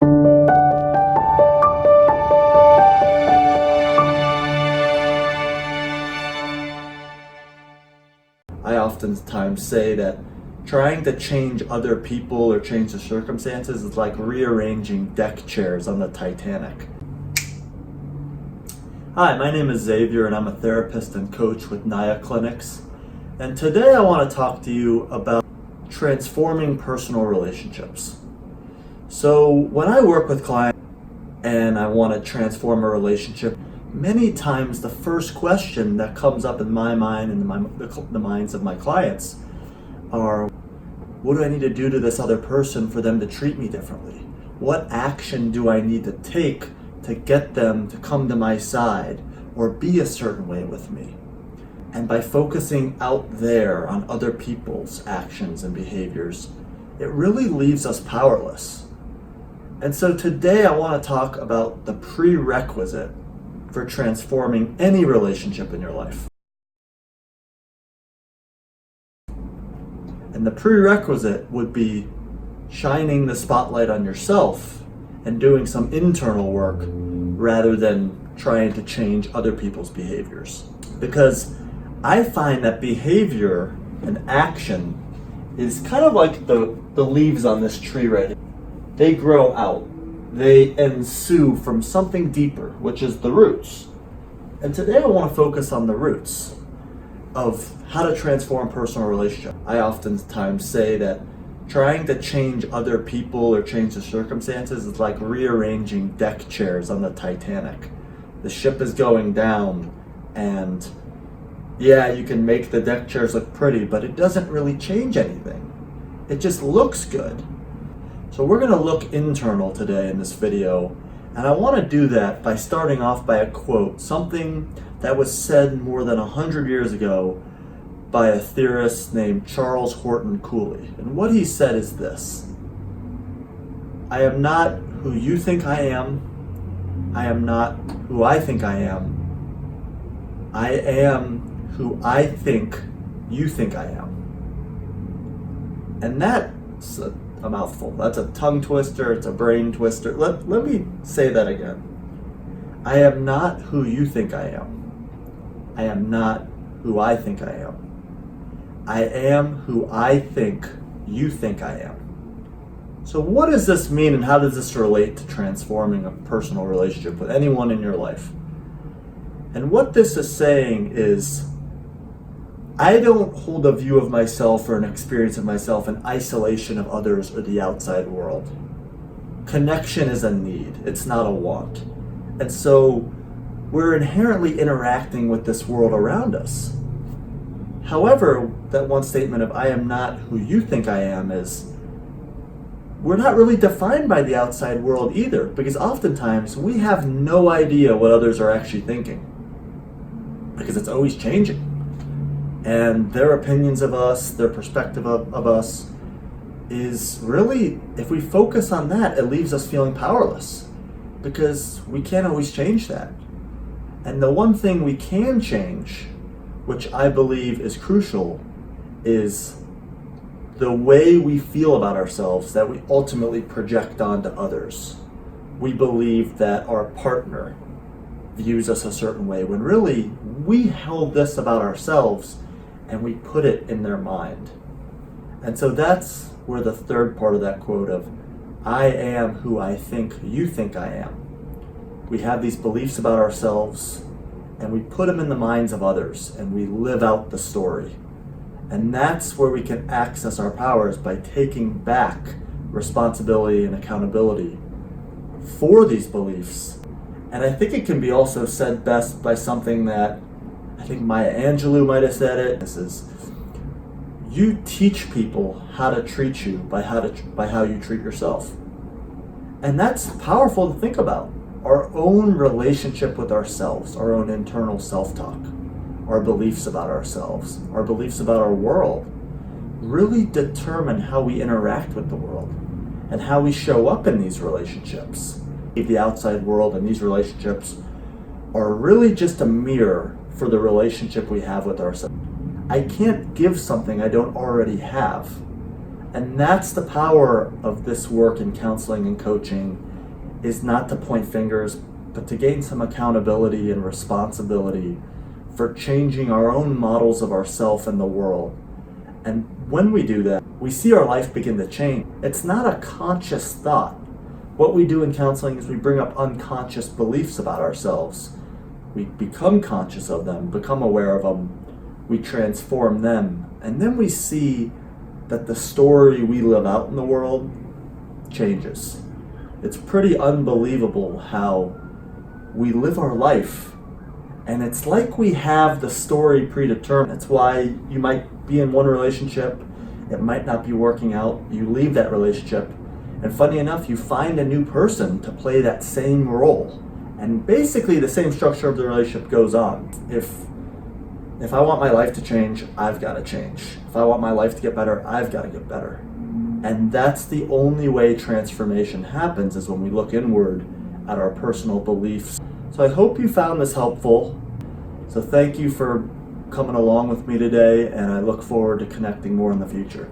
I oftentimes say that trying to change other people or change the circumstances is like rearranging deck chairs on the Titanic. Hi, my name is Xavier and I'm a therapist and coach with Naya clinics. And today I want to talk to you about transforming personal relationships. So when I work with clients and I want to transform a relationship, many times the first question that comes up in my mind and the minds of my clients are, what do I need to do to this other person for them to treat me differently? What action do I need to take to get them to come to my side or be a certain way with me? And by focusing out there on other people's actions and behaviors, it really leaves us powerless. And so today I want to talk about the prerequisite for transforming any relationship in your life. And the prerequisite would be shining the spotlight on yourself and doing some internal work rather than trying to change other people's behaviors. Because I find that behavior and action is kind of like the leaves on this tree right here. They grow out. They ensue from something deeper, which is the roots. And today I want to focus on the roots of how to transform personal relationships. I oftentimes say that trying to change other people or change the circumstances is like rearranging deck chairs on the Titanic. The ship is going down and yeah, you can make the deck chairs look pretty, but it doesn't really change anything. It just looks good. So we're going to look internal today in this video, and I want to do that by starting off by a quote, something that was said more than 100 years ago by a theorist named Charles Horton Cooley. And what he said is this: I am not who you think I am. I am not who I think I am. I am who I think you think I am. And that's a mouthful. That's a tongue twister. It's a brain twister. Let me say that again. I am not who you think I am. I am not who I think I am. I am who I think you think I am. So what does this mean, and how does this relate to transforming a personal relationship with anyone in your life? And what this is saying is, I don't hold a view of myself or an experience of myself in isolation of others or the outside world. Connection is a need, it's not a want. And so we're inherently interacting with this world around us. However, that one statement of I am not who you think I am is, we're not really defined by the outside world either, because oftentimes we have no idea what others are actually thinking, because it's always changing. And their opinions of us, their perspective of us is really, if we focus on that, it leaves us feeling powerless because we can't always change that. And the one thing we can change, which I believe is crucial, is the way we feel about ourselves that we ultimately project onto others. We believe that our partner views us a certain way when really we held this about ourselves and we put it in their mind. And so that's where the third part of that quote of, I am who I think you think I am. We have these beliefs about ourselves and we put them in the minds of others and we live out the story. And that's where we can access our powers, by taking back responsibility and accountability for these beliefs. And I think it can be also said best by something that I think Maya Angelou might have said it. This is, you teach people how to treat you by how you treat yourself. And that's powerful to think about. Our own relationship with ourselves, our own internal self-talk, our beliefs about ourselves, our beliefs about our world, really determine how we interact with the world and how we show up in these relationships. The outside world and these relationships are really just a mirror for the relationship we have with ourselves. I can't give something I don't already have. And that's the power of this work in counseling and coaching is not to point fingers, but to gain some accountability and responsibility for changing our own models of ourself and the world. And when we do that, we see our life begin to change. It's not a conscious thought. What we do in counseling is we bring up unconscious beliefs about ourselves. We become conscious of them, become aware of them, we transform them, and then we see that the story we live out in the world changes. It's pretty unbelievable how we live our life, and it's like we have the story predetermined. That's why you might be in one relationship, it might not be working out, you leave that relationship, and funny enough, you find a new person to play that same role. And basically the same structure of the relationship goes on. If I want my life to change, I've got to change. If I want my life to get better, I've got to get better. And that's the only way transformation happens, is when we look inward at our personal beliefs. So I hope you found this helpful. So thank you for coming along with me today, and I look forward to connecting more in the future.